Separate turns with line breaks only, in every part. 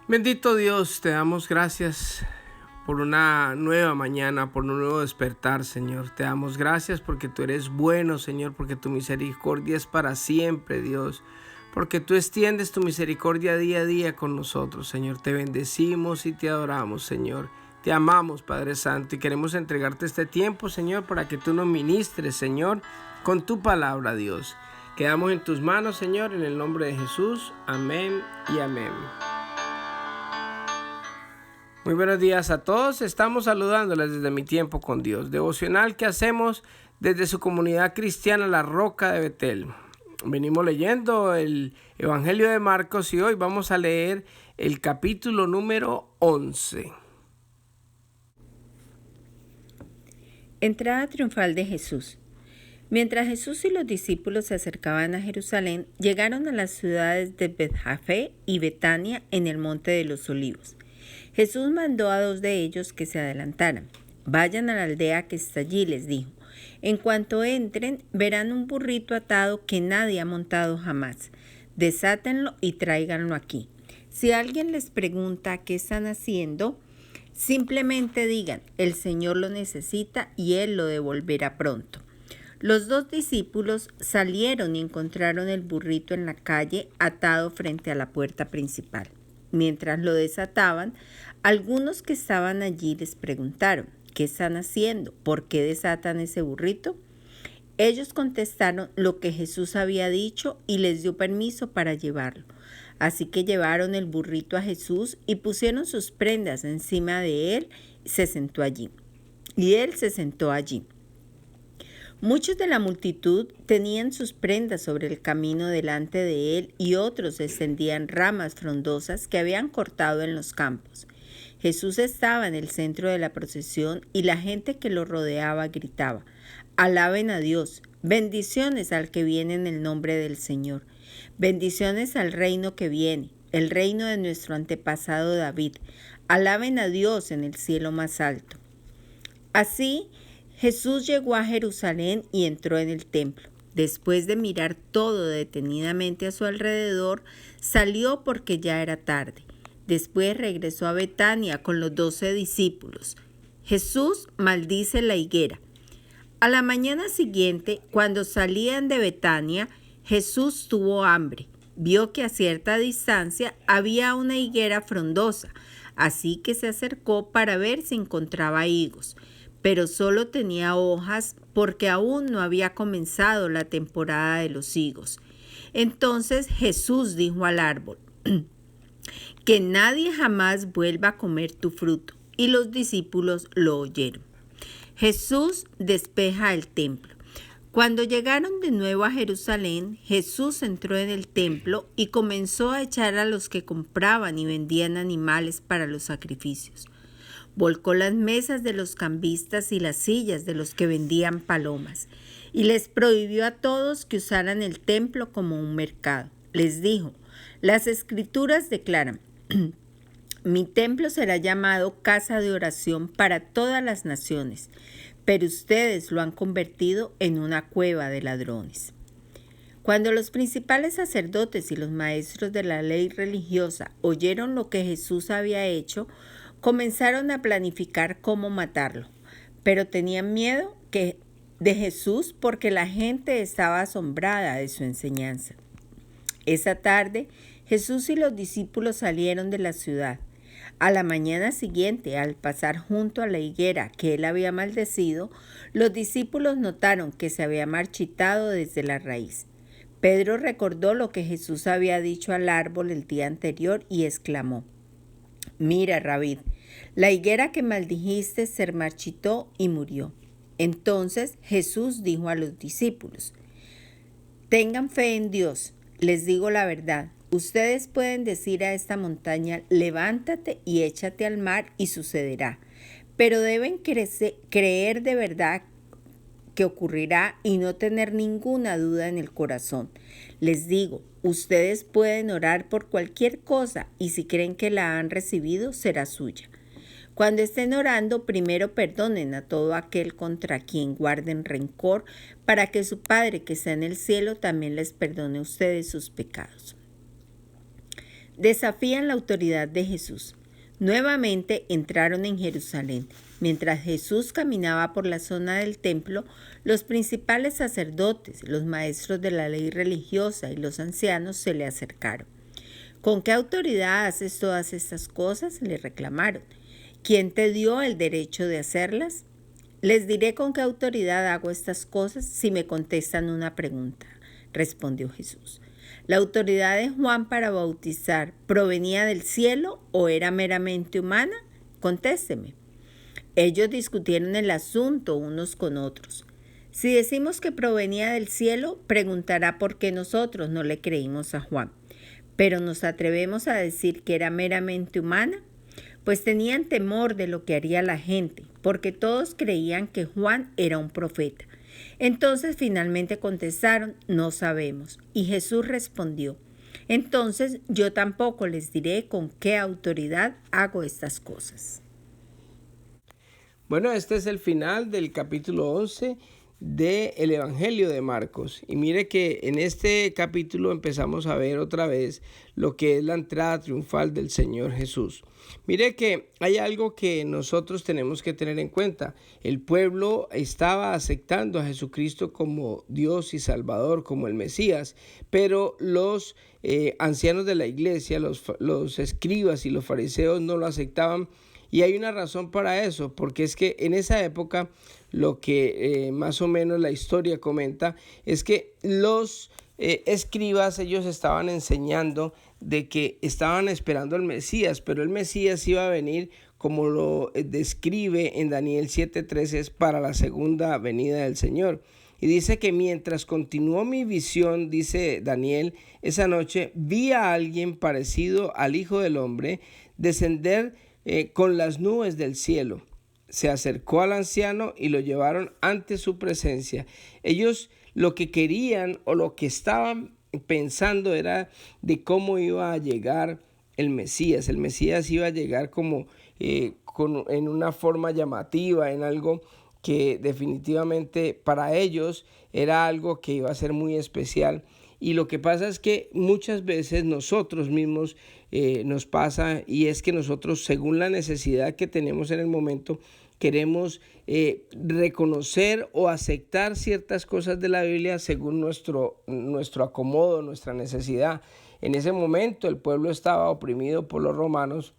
Bendito Dios, te damos gracias por una nueva mañana, por un nuevo despertar, Señor. Te damos gracias porque tú eres bueno, Señor, porque tu misericordia es para siempre, Dios. Porque tú extiendes tu misericordia día a día con nosotros, Señor. Te bendecimos y te adoramos, Señor. Te amamos, Padre Santo, y queremos entregarte este tiempo, Señor, para que tú nos ministres, Señor, con tu palabra, Dios. Quedamos en tus manos, Señor, en el nombre de Jesús. Amén y amén. Muy buenos días a todos. Estamos saludándoles desde Mi Tiempo con Dios, devocional que hacemos desde su comunidad cristiana La Roca de Betel. Venimos leyendo el Evangelio de Marcos y hoy vamos a leer el capítulo número 11.
Entrada triunfal de Jesús. Mientras Jesús y los discípulos se acercaban a Jerusalén, llegaron a las ciudades de Betfagé y Betania en el Monte de los Olivos. Jesús mandó a 2 de ellos que se adelantaran. Vayan a la aldea que está allí, les dijo. En cuanto entren, verán un burrito atado que nadie ha montado jamás. Desátenlo y tráiganlo aquí. Si alguien les pregunta qué están haciendo, simplemente digan, el Señor lo necesita y Él lo devolverá pronto. Los 2 discípulos salieron y encontraron el burrito en la calle atado frente a la puerta principal. Mientras lo desataban, algunos que estaban allí les preguntaron, ¿qué están haciendo? ¿Por qué desatan ese burrito? Ellos contestaron lo que Jesús había dicho y les dio permiso para llevarlo. Así que llevaron el burrito a Jesús y pusieron sus prendas encima de él y se sentó allí. Y él se sentó allí. Muchos de la multitud tenían sus prendas sobre el camino delante de él y otros extendían ramas frondosas que habían cortado en los campos. Jesús estaba en el centro de la procesión y la gente que lo rodeaba gritaba, «Alaben a Dios, bendiciones al que viene en el nombre del Señor, bendiciones al reino que viene, el reino de nuestro antepasado David, alaben a Dios en el cielo más alto». Así, Jesús llegó a Jerusalén y entró en el templo. Después de mirar todo detenidamente a su alrededor, salió porque ya era tarde. Después regresó a Betania con los 12 discípulos. Jesús maldice la higuera. A la mañana siguiente, cuando salían de Betania, Jesús tuvo hambre. Vio que a cierta distancia había una higuera frondosa, así que se acercó para ver si encontraba higos. Pero solo tenía hojas porque aún no había comenzado la temporada de los higos. Entonces Jesús dijo al árbol, que nadie jamás vuelva a comer tu fruto. Y los discípulos lo oyeron. Jesús despeja el templo. Cuando llegaron de nuevo a Jerusalén, Jesús entró en el templo y comenzó a echar a los que compraban y vendían animales para los sacrificios. Volcó las mesas de los cambistas y las sillas de los que vendían palomas, y les prohibió a todos que usaran el templo como un mercado. Les dijo, las Escrituras declaran, mi templo será llamado casa de oración para todas las naciones, pero ustedes lo han convertido en una cueva de ladrones. Cuando los principales sacerdotes y los maestros de la ley religiosa oyeron lo que Jesús había hecho, comenzaron a planificar cómo matarlo, pero tenían miedo de Jesús porque la gente estaba asombrada de su enseñanza. Esa tarde, Jesús y los discípulos salieron de la ciudad. A la mañana siguiente, al pasar junto a la higuera que él había maldecido, los discípulos notaron que se había marchitado desde la raíz. Pedro recordó lo que Jesús había dicho al árbol el día anterior y exclamó, «Mira, Rabí, la higuera que maldijiste se marchitó y murió». Entonces Jesús dijo a los discípulos, «Tengan fe en Dios, les digo la verdad. Ustedes pueden decir a esta montaña, levántate y échate al mar y sucederá. Pero deben creer de verdad que ocurrirá y no tener ninguna duda en el corazón. Les digo, ustedes pueden orar por cualquier cosa y si creen que la han recibido, será suya. Cuando estén orando, primero perdonen a todo aquel contra quien guarden rencor, para que su Padre que está en el cielo también les perdone a ustedes sus pecados». Desafían la autoridad de Jesús. Nuevamente entraron en Jerusalén. Mientras Jesús caminaba por la zona del templo, los principales sacerdotes, los maestros de la ley religiosa y los ancianos se le acercaron. ¿Con qué autoridad haces todas estas cosas?, le reclamaron. ¿Quién te dio el derecho de hacerlas? Les diré con qué autoridad hago estas cosas si me contestan una pregunta, respondió Jesús. ¿La autoridad de Juan para bautizar provenía del cielo o era meramente humana? Contésteme. Ellos discutieron el asunto unos con otros. Si decimos que provenía del cielo, preguntará por qué nosotros no le creímos a Juan. ¿Pero nos atrevemos a decir que era meramente humana? Pues tenían temor de lo que haría la gente, porque todos creían que Juan era un profeta. Entonces finalmente contestaron, no sabemos. Y Jesús respondió, entonces yo tampoco les diré con qué autoridad hago estas cosas.
Bueno, este es el final del capítulo 11 del Evangelio de Marcos. Y mire que en este capítulo empezamos a ver otra vez lo que es la entrada triunfal del Señor Jesús. Mire que hay algo que nosotros tenemos que tener en cuenta. El pueblo estaba aceptando a Jesucristo como Dios y Salvador, como el Mesías, pero los ancianos de la iglesia, los escribas y los fariseos no lo aceptaban. Y hay una razón para eso, porque es que en esa época lo que más o menos la historia comenta es que los escribas, ellos estaban enseñando de que estaban esperando al Mesías, pero el Mesías iba a venir, como lo describe en Daniel 7:13, es para la segunda venida del Señor. Y dice que mientras continuó mi visión, dice Daniel, esa noche vi a alguien parecido al Hijo del Hombre descender con las nubes del cielo. Se acercó al anciano y lo llevaron ante su presencia. Ellos lo que querían o lo que estaban pensando era de cómo iba a llegar el Mesías. El Mesías iba a llegar como en una forma llamativa, en algo que definitivamente para ellos era algo que iba a ser muy especial. Y lo que pasa es que muchas veces nosotros mismos nos pasa, y es que nosotros, según la necesidad que tenemos en el momento, queremos reconocer o aceptar ciertas cosas de la Biblia según nuestro acomodo, nuestra necesidad. En ese momento el pueblo estaba oprimido por los romanos.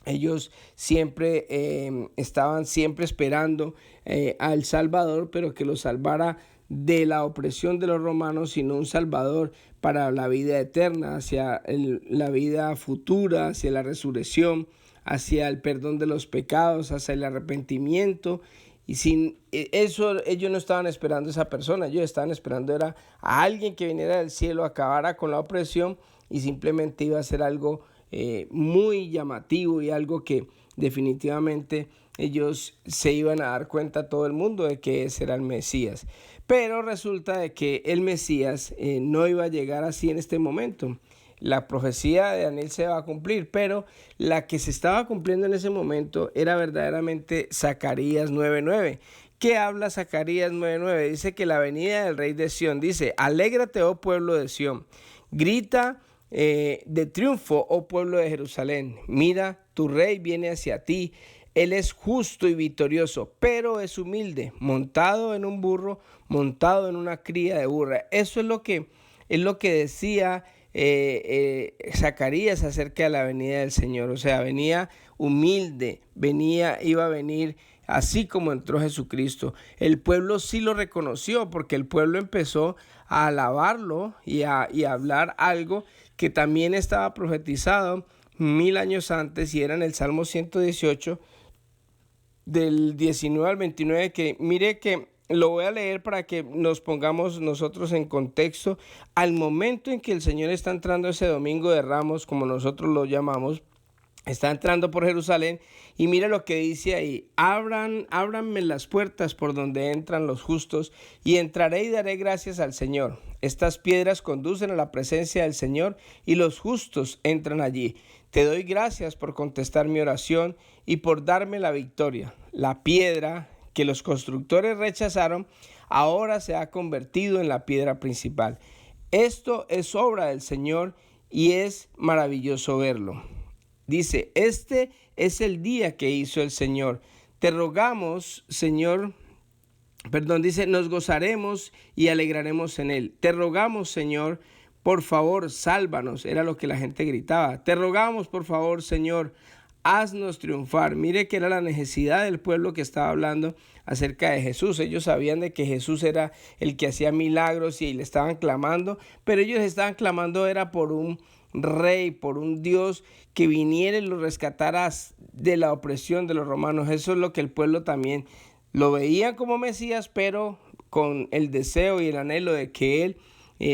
Ellos estaban siempre esperando al Salvador, pero que los salvara de la opresión de los romanos, sino un Salvador para la vida eterna, hacia la vida futura, hacia la resurrección, hacia el perdón de los pecados, hacia el arrepentimiento. Y sin eso ellos no estaban esperando a esa persona, ellos estaban esperando era a alguien que viniera del cielo, acabara con la opresión y simplemente iba a ser algo muy llamativo y algo que definitivamente ellos se iban a dar cuenta a todo el mundo de que ese era el Mesías. Pero resulta de que el Mesías no iba a llegar así en este momento. La profecía de Daniel se va a cumplir, pero la que se estaba cumpliendo en ese momento era verdaderamente Zacarías 9:9. ¿Qué habla Zacarías 9:9? Dice que la venida del rey de Sión, dice, alégrate, oh pueblo de Sión, grita de triunfo, oh pueblo de Jerusalén, mira, tu rey viene hacia ti. Él es justo y victorioso, pero es humilde, montado en un burro, montado en una cría de burra. Eso es lo que decía Zacarías acerca de la venida del Señor. O sea, venía humilde, iba a venir así como entró Jesucristo. El pueblo sí lo reconoció, porque el pueblo empezó a alabarlo y a hablar algo que también estaba profetizado 1000 años antes, y era en el Salmo 118, del 19 al 29, que mire que lo voy a leer para que nos pongamos nosotros en contexto al momento en que el Señor está entrando ese domingo de Ramos, como nosotros lo llamamos. Está entrando por Jerusalén y mira lo que dice ahí: ábranme las puertas por donde entran los justos, y entraré y daré gracias al Señor. Estas piedras conducen a la presencia del Señor, y los justos entran allí. Te doy gracias por contestar mi oración y por darme la victoria. La piedra que los constructores rechazaron ahora se ha convertido en la piedra principal. Esto es obra del Señor, y es maravilloso verlo. Dice, este es el día que hizo el Señor. Te rogamos, Señor, dice, nos gozaremos y alegraremos en él. Te rogamos, Señor, por favor, sálvanos. Era lo que la gente gritaba. Te rogamos, por favor, Señor, haznos triunfar. Mire que era la necesidad del pueblo que estaba hablando acerca de Jesús. Ellos sabían de que Jesús era el que hacía milagros y le estaban clamando, pero ellos estaban clamando era por un rey, por un Dios que viniera y los rescatara de la opresión de los romanos. Eso es lo que el pueblo también lo veía como Mesías, pero con el deseo y el anhelo de que Él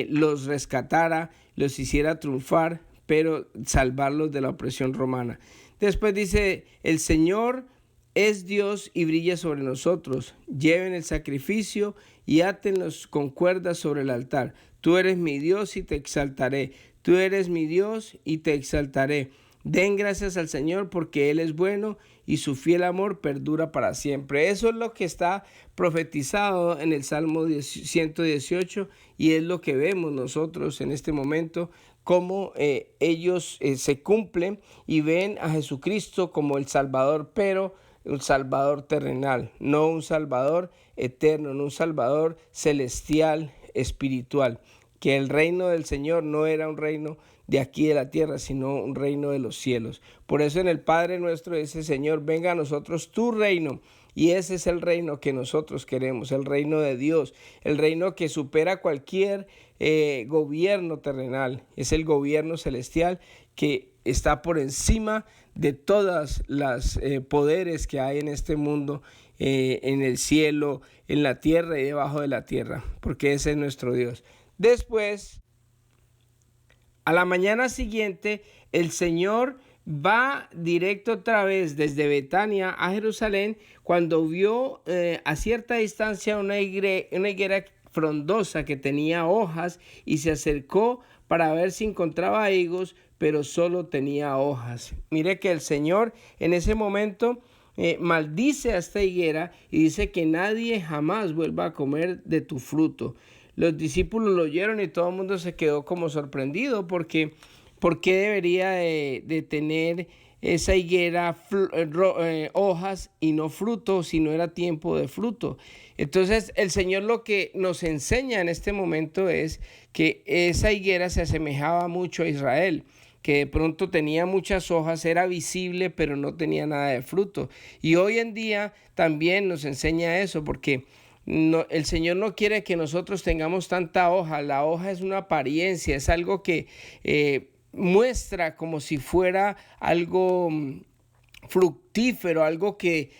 los rescatara, los hiciera triunfar, pero salvarlos de la opresión romana. Después dice, el Señor es Dios y brilla sobre nosotros. Lleven el sacrificio y átenlos con cuerdas sobre el altar. Tú eres mi Dios y te exaltaré. Tú eres mi Dios y te exaltaré. Den gracias al Señor porque Él es bueno y su fiel amor perdura para siempre. Eso es lo que está profetizado en el Salmo 118 y es lo que vemos nosotros en este momento, cómo ellos se cumplen y ven a Jesucristo como el Salvador, pero un Salvador terrenal, no un Salvador eterno, no un Salvador celestial, espiritual. Que el reino del Señor no era un reino de aquí de la tierra, sino un reino de los cielos. Por eso en el Padre nuestro dice, Señor, venga a nosotros tu reino. Y ese es el reino que nosotros queremos, el reino de Dios, el reino que supera cualquier gobierno terrenal. Es el gobierno celestial que está por encima de todas las poderes que hay en este mundo, en el cielo, en la tierra y debajo de la tierra, porque ese es nuestro Dios. Después, a la mañana siguiente, el Señor va directo otra vez desde Betania a Jerusalén cuando vio a cierta distancia una higuera frondosa que tenía hojas y se acercó para ver si encontraba higos, pero solo tenía hojas. Mire que el Señor en ese momento maldice a esta higuera y dice que nadie jamás vuelva a comer de tu fruto. Los discípulos lo oyeron y todo el mundo se quedó como sorprendido porque ¿por qué debería de tener esa higuera hojas y no fruto si no era tiempo de fruto? Entonces el Señor lo que nos enseña en este momento es que esa higuera se asemejaba mucho a Israel, que de pronto tenía muchas hojas, era visible, pero no tenía nada de fruto. Y hoy en día también nos enseña eso, porque el Señor no quiere que nosotros tengamos tanta hoja. La hoja es una apariencia, es algo que muestra como si fuera algo fructífero, algo que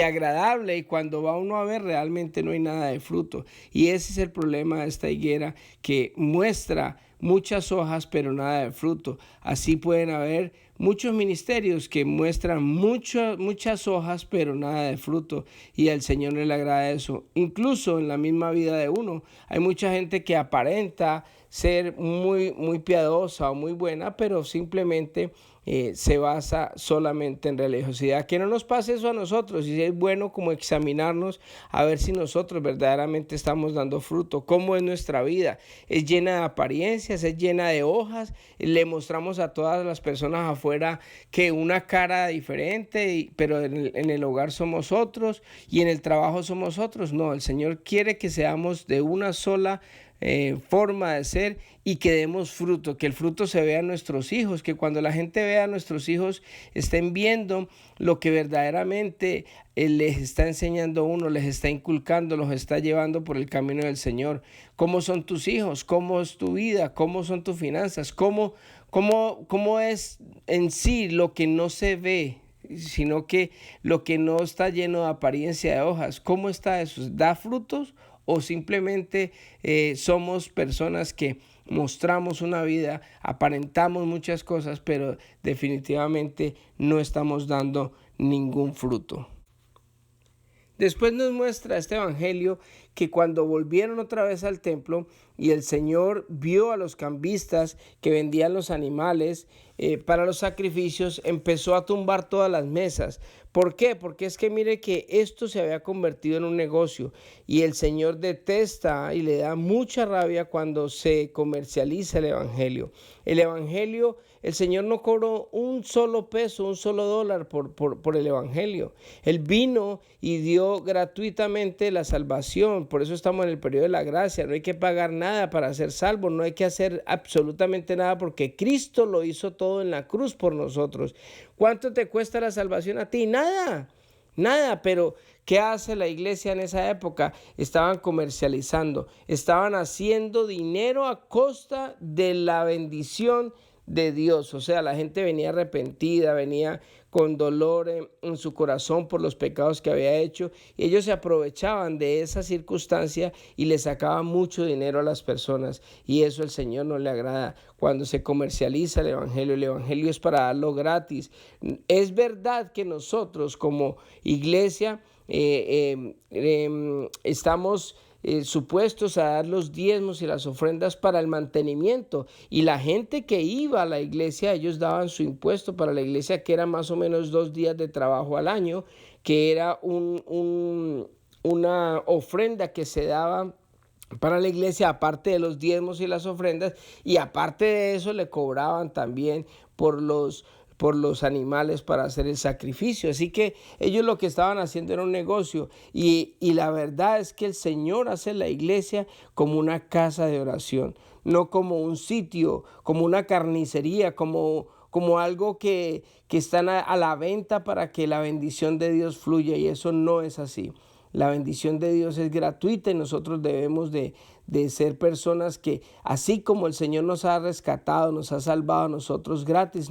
agradable, y cuando va uno a ver realmente no hay nada de fruto. Y ese es el problema de esta higuera, que muestra muchas hojas pero nada de fruto. Así pueden haber muchos ministerios que muestran muchas hojas pero nada de fruto, y al Señor no le agrada eso. Incluso en la misma vida de uno hay mucha gente que aparenta ser muy piadosa o muy buena, pero simplemente se basa solamente en religiosidad. Que no nos pase eso a nosotros, y es bueno como examinarnos a ver si nosotros verdaderamente estamos dando fruto. ¿Cómo es nuestra vida? ¿Es llena de apariencias? ¿Es llena de hojas? Le mostramos a todas las personas afuera que una cara diferente, pero en el hogar somos otros y en el trabajo somos otros. No, el Señor quiere que seamos de una sola forma de ser y que demos fruto, que el fruto se vea en nuestros hijos, que cuando la gente vea a nuestros hijos estén viendo lo que verdaderamente les está enseñando uno, les está inculcando, los está llevando por el camino del Señor. ¿Cómo son tus hijos? ¿Cómo es tu vida? ¿Cómo son tus finanzas? ¿Cómo es en sí lo que no se ve, sino que lo que no está lleno de apariencia de hojas? ¿Cómo está eso? ¿Da frutos? ¿O simplemente somos personas que mostramos una vida, aparentamos muchas cosas, pero definitivamente no estamos dando ningún fruto? Después nos muestra este evangelio que cuando volvieron otra vez al templo y el Señor vio a los cambistas que vendían los animales, para los sacrificios, empezó a tumbar todas las mesas. ¿Por qué? Porque es que mire que esto se había convertido en un negocio y el Señor detesta y le da mucha rabia cuando se comercializa el Evangelio. El Evangelio, el Señor no cobró un solo peso, un solo dólar por el Evangelio. Él vino y dio gratuitamente la salvación. Por eso estamos en el periodo de la gracia. No hay que pagar nada para ser salvos, no hay que hacer absolutamente nada porque Cristo lo hizo todo en la cruz por nosotros. ¿Cuánto te cuesta la salvación a ti? Nada, pero ¿qué hace la iglesia en esa época? Estaban comercializando, estaban haciendo dinero a costa de la bendición de Dios. O sea, la gente venía arrepentida, venía con dolor en su corazón por los pecados que había hecho, y ellos se aprovechaban de esa circunstancia y le sacaban mucho dinero a las personas, y eso al Señor no le agrada. Cuando se comercializa el Evangelio es para darlo gratis. Es verdad que nosotros como iglesia estamos supuestos a dar los diezmos y las ofrendas para el mantenimiento, y la gente que iba a la iglesia, ellos daban su impuesto para la iglesia, que era más o menos 2 días de trabajo al año, que era una ofrenda que se daba para la iglesia, aparte de los diezmos y las ofrendas, y aparte de eso le cobraban también por los animales para hacer el sacrificio. Así que ellos lo que estaban haciendo era un negocio, y la verdad es que el Señor hace la iglesia como una casa de oración, no como un sitio, como una carnicería, como algo que están a la venta para que la bendición de Dios fluya, y eso no es así. La bendición de Dios es gratuita y nosotros debemos de ser personas que, así como el Señor nos ha rescatado, nos ha salvado, nosotros gratis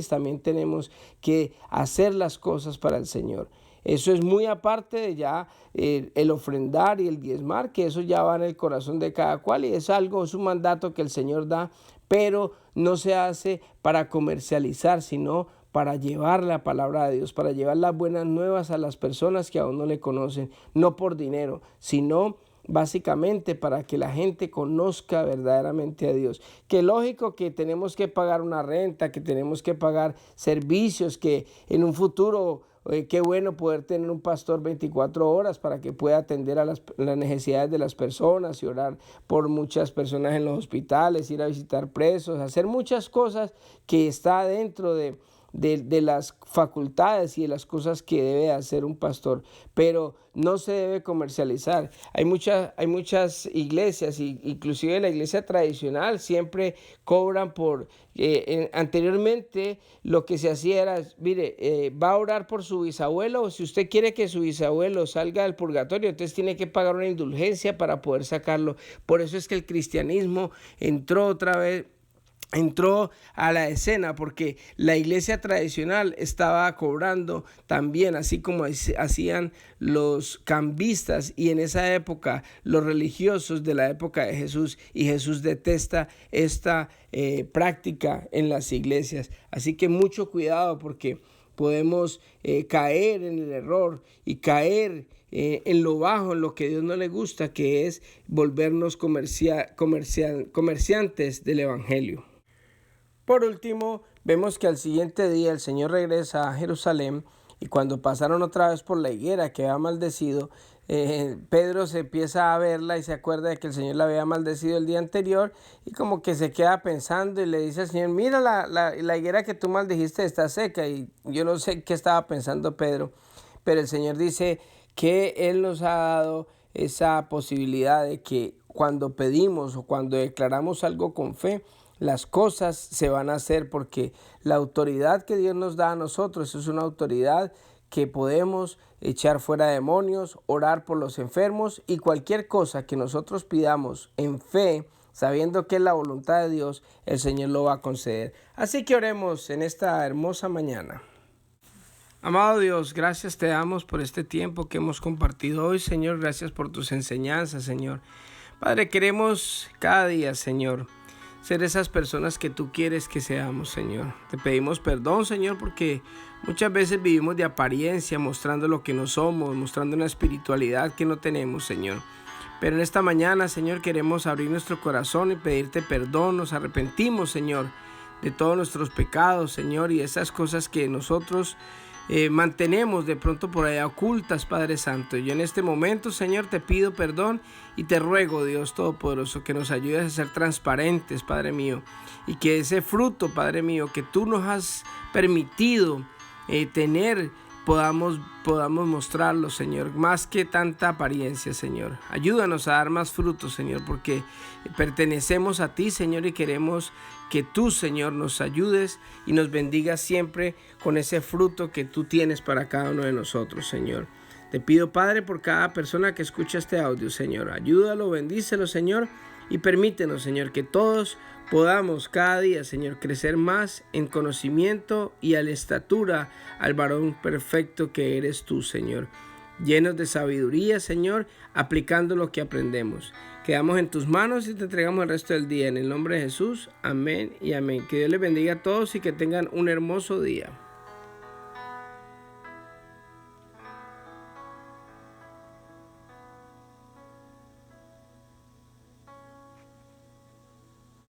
también tenemos que hacer las cosas para el Señor. Eso es muy aparte de ya el ofrendar y el diezmar, que eso ya va en el corazón de cada cual, y es un mandato que el Señor da, pero no se hace para comercializar, sino para llevar la palabra de Dios, para llevar las buenas nuevas a las personas que aún no le conocen, no por dinero, sino básicamente para que la gente conozca verdaderamente a Dios. Que lógico que tenemos que pagar una renta, que tenemos que pagar servicios, que en un futuro qué bueno poder tener un pastor 24 horas para que pueda atender a las necesidades de las personas y orar por muchas personas en los hospitales, ir a visitar presos, hacer muchas cosas que está dentro de las facultades y de las cosas que debe hacer un pastor, pero no se debe comercializar. Hay muchas iglesias, inclusive la iglesia tradicional, siempre cobran por, anteriormente lo que se hacía era, mire, va a orar por su bisabuelo, si usted quiere que su bisabuelo salga del purgatorio, entonces tiene que pagar una indulgencia para poder sacarlo. Por eso es que el cristianismo entró a la escena, porque la iglesia tradicional estaba cobrando también, así como hacían los cambistas y en esa época los religiosos de la época de Jesús, y Jesús detesta esta práctica en las iglesias. Así que mucho cuidado, porque podemos caer en el error y caer en lo bajo, en lo que a Dios no le gusta, que es volvernos comerciantes del Evangelio. Por último, vemos que al siguiente día el Señor regresa a Jerusalén, y cuando pasaron otra vez por la higuera que había maldecido, Pedro se empieza a verla y se acuerda de que el Señor la había maldecido el día anterior, y como que se queda pensando y le dice al Señor: mira, la higuera que tú maldijiste está seca. Y yo no sé qué estaba pensando Pedro, pero el Señor dice que Él nos ha dado esa posibilidad de que cuando pedimos o cuando declaramos algo con fe, las cosas se van a hacer, porque la autoridad que Dios nos da a nosotros es una autoridad que podemos echar fuera demonios, orar por los enfermos, y cualquier cosa que nosotros pidamos en fe, sabiendo que es la voluntad de Dios, el Señor lo va a conceder. Así que oremos en esta hermosa mañana. Amado Dios, gracias te damos por este tiempo que hemos compartido hoy, Señor. Gracias por tus enseñanzas, Señor. Padre, queremos cada día, Señor, ser esas personas que tú quieres que seamos, Señor. Te pedimos perdón, Señor, porque muchas veces vivimos de apariencia, mostrando lo que no somos, mostrando una espiritualidad que no tenemos, Señor. Pero en esta mañana, Señor, queremos abrir nuestro corazón y pedirte perdón. Nos arrepentimos, Señor, de todos nuestros pecados, Señor, y esas cosas que nosotros mantenemos de pronto por allá ocultas, Padre Santo. Yo en este momento, Señor, te pido perdón y te ruego, Dios Todopoderoso, que nos ayudes a ser transparentes, Padre mío, y que ese fruto, Padre mío, que tú nos has permitido tener, podamos mostrarlo, Señor, más que tanta apariencia, Señor. Ayúdanos a dar más frutos, Señor, porque pertenecemos a ti, Señor, y queremos que tú, Señor, nos ayudes y nos bendigas siempre con ese fruto que tú tienes para cada uno de nosotros, Señor. Te pido, Padre, por cada persona que escucha este audio, Señor. Ayúdalo, bendícelo, Señor, y permítenos, Señor, que todos podamos cada día, Señor, crecer más en conocimiento y a la estatura al varón perfecto que eres tú, Señor. Llenos de sabiduría, Señor, aplicando lo que aprendemos. Quedamos en tus manos y te entregamos el resto del día. En el nombre de Jesús, amén y amén. Que Dios les bendiga a todos y que tengan un hermoso día.